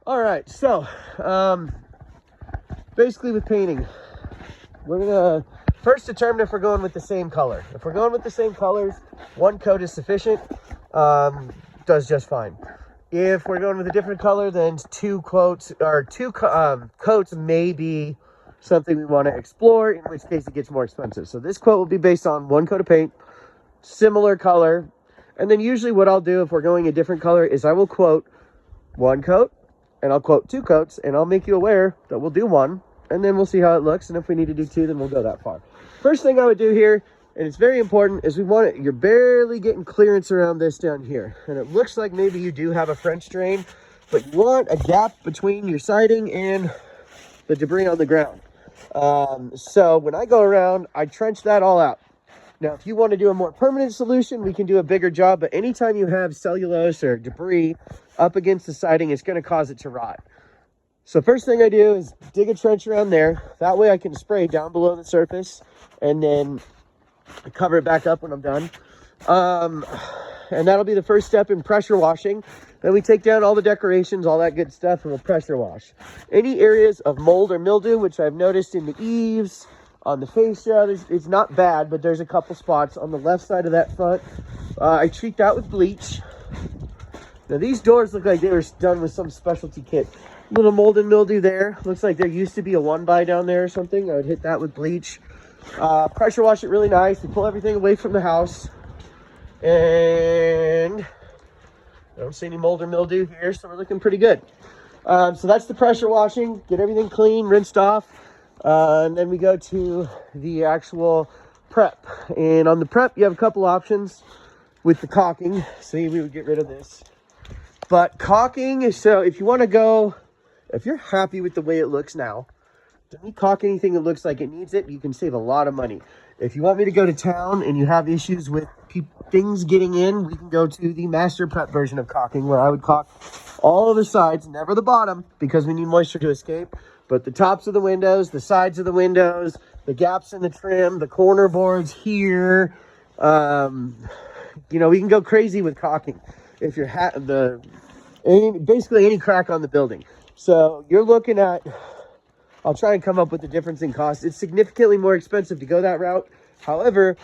All right, so basically with painting, we're gonna first determine if we're going with the same color. If we're going with the same colors, one coat is sufficient, does just fine. If we're going with a different color, then two coats may be something we want to explore, in which case it gets more expensive. So this quote will be based on one coat of paint, similar color, and then usually what I'll do if we're going a different color is I will quote one coat, and I'll quote two coats, and I'll make you aware that we'll do one, and then we'll see how it looks, and if we need to do two, then we'll go that far. First thing I would do here, and it's very important, is we want it, you're barely getting clearance around this down here, and it looks like maybe you do have a French drain, but you want a gap between your siding and the debris on the ground. So when I go around, I trench that all out. Now, if you want to do a more permanent solution, we can do a bigger job, but anytime you have cellulose or debris up against the siding, it's going to cause it to rot. So first thing I do is dig a trench around there. That way I can spray down below the surface and then cover it back up when I'm done. And that'll be the first step in pressure washing. Then we take down all the decorations, all that good stuff, and we'll pressure wash. Any areas of mold or mildew, which I've noticed in the eaves, on the fascia, it's not bad, but there's a couple spots on the left side of that front. I treat that with bleach. Now these doors look like they were done with some specialty kit. Little mold and mildew there. Looks like there used to be a 1x down there or something. I would hit that with bleach. Pressure wash it really nice. We pull everything away from the house. And I don't see any mold or mildew here, so we're looking pretty good. So that's the pressure washing. Get everything clean, rinsed off. And then we go to the actual prep. And on the prep, you have a couple options with the caulking. See, we would get rid of this. But caulking, so if you want to go, if you're happy with the way it looks now, don't caulk anything that looks like it needs it. You can save a lot of money. If you want me to go to town and you have issues with things getting in, we can go to the master prep version of caulking, where I would caulk all of the sides, never the bottom, because we need moisture to escape, but the tops of the windows, the sides of the windows, the gaps in the trim, the corner boards here. You know, we can go crazy with caulking if you're basically any crack on the building. So you're looking at, I'll try and come up with the difference in cost. It's significantly more expensive to go that route. However,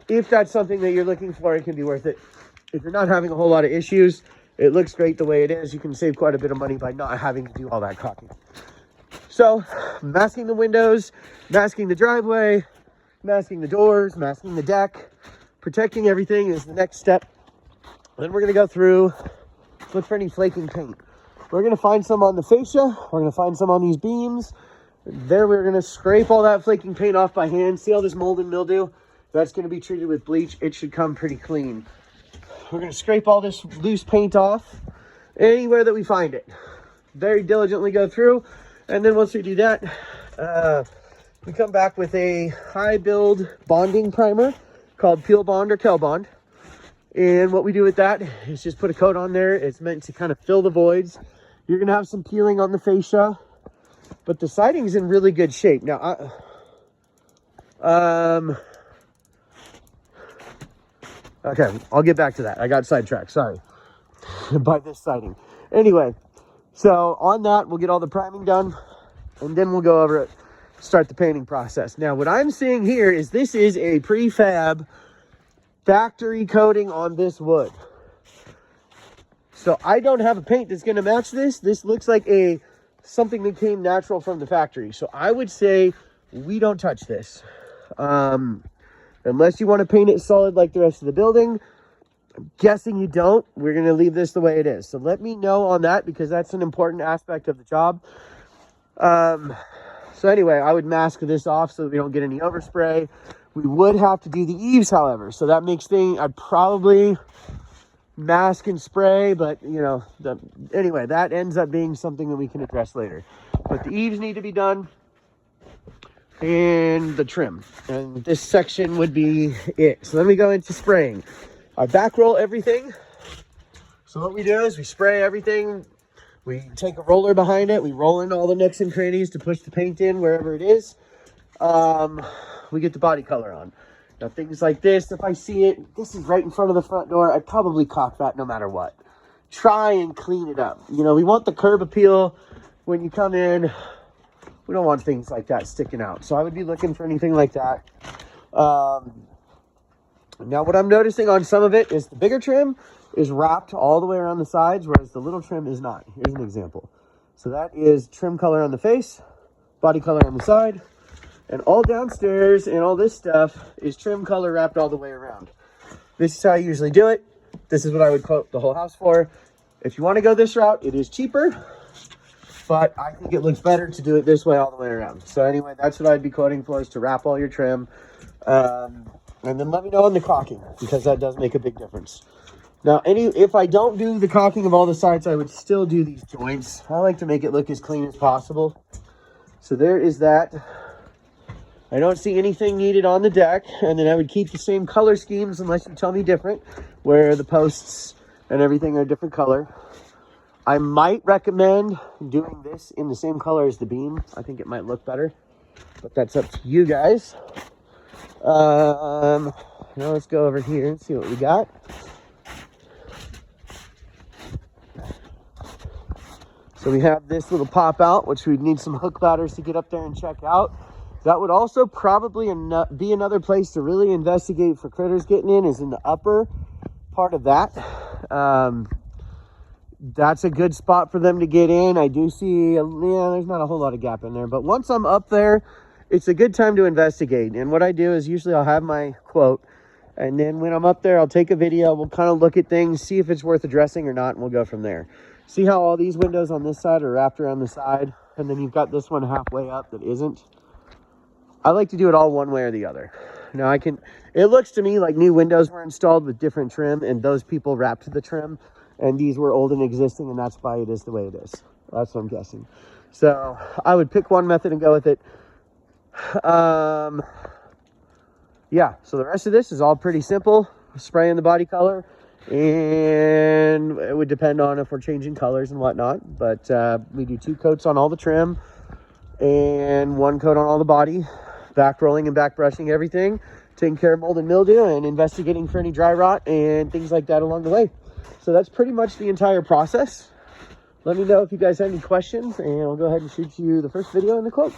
if that's something that you're looking for, it can be worth it. If you're not having a whole lot of issues, it looks great the way it is. You can save quite a bit of money by not having to do all that caulking. So masking the windows, masking the driveway, masking the doors, masking the deck, protecting everything is the next step. Then we're going to go through, look for any flaking paint. We're going to find some on the fascia. We're going to find some on these beams. There we're going to scrape all that flaking paint off by hand. See all this mold and mildew? That's going to be treated with bleach. It should come pretty clean. We're going to scrape all this loose paint off anywhere that we find it. Very diligently go through. And then once we do that, we come back with a high build bonding primer called Peel Bond or Kel Bond. And what we do with that is just put a coat on there. It's meant to kind of fill the voids. You're going to have some peeling on the fascia, but the siding's in really good shape. Now, okay, I'll get back to that. I got sidetracked, sorry, by this siding. Anyway, so on that, we'll get all the priming done, and then we'll go over it, start the painting process. Now, what I'm seeing here is this is a prefab factory coating on this wood. So I don't have a paint that's going to match this. This looks like something that came natural from the factory. So I would say we don't touch this. Unless you want to paint it solid like the rest of the building. I'm guessing you don't. We're going to leave this the way it is. So let me know on that, because that's an important aspect of the job. So anyway, I would mask this off so that we don't get any overspray. We would have to do the eaves, however. So that makes things, I'd probably mask and spray, but you know, anyway, that ends up being something that we can address later. But the eaves need to be done, and the trim, and this section would be it. So then we go into spraying. I back roll everything. So what we do is we spray everything. We take a roller behind it. We roll in all the nooks and crannies to push the paint in wherever it is. We get the body color on. Now things like this, if I see it, this is right in front of the front door, I'd probably caulk that no matter what. try and clean it up. You know, we want the curb appeal when you come in. We don't want things like that sticking out. So I would be looking for anything like that. Now what I'm noticing on some of it is the bigger trim is wrapped all the way around the sides, whereas the little trim is not. Here's an example. So that is trim color on the face, body color on the side, and all downstairs and all this stuff is trim color wrapped all the way around. This is how I usually do it. This is what I would quote the whole house for. If you want to go this route, it is cheaper, but I think it looks better to do it this way all the way around. So anyway, that's what I'd be quoting for, is to wrap all your trim. And then let me know on the caulking, because that does make a big difference. Now, if I don't do the caulking of all the sides, I would still do these joints. I like to make it look as clean as possible. So there is that. I don't see anything needed on the deck. And then I would keep the same color schemes unless you tell me different, where the posts and everything are a different color. I might recommend doing this in the same color as the beam. I think it might look better, but that's up to you guys. Now let's go over here and see what we got. So we have this little pop out, which we'd need some hook ladders to get up there and check out. That would also probably be another place to really investigate for critters getting in, is in the upper part of that. That's a good spot for them to get in. I do see, there's not a whole lot of gap in there, but once I'm up there, it's a good time to investigate. And what I do is usually I'll have my quote, and then when I'm up there, I'll take a video. We'll kind of look at things, see if it's worth addressing or not, and we'll go from there. See how all these windows on this side are wrapped around the side, and then you've got this one halfway up that isn't. I like to do it all one way or the other. Now it looks to me like new windows were installed with different trim, and those people wrapped the trim, and these were old and existing, and that's why it is the way it is. That's what I'm guessing. So I would pick one method and go with it. Yeah, so the rest of this is all pretty simple. Spray in the body color, and it would depend on if we're changing colors and whatnot, but we do 2 coats on all the trim and 1 coat on all the body, back rolling and back brushing everything, taking care of mold and mildew, and investigating for any dry rot and things like that along the way. So that's pretty much the entire process. Let me know if you guys have any questions, and I'll go ahead and shoot you the first video in the quote.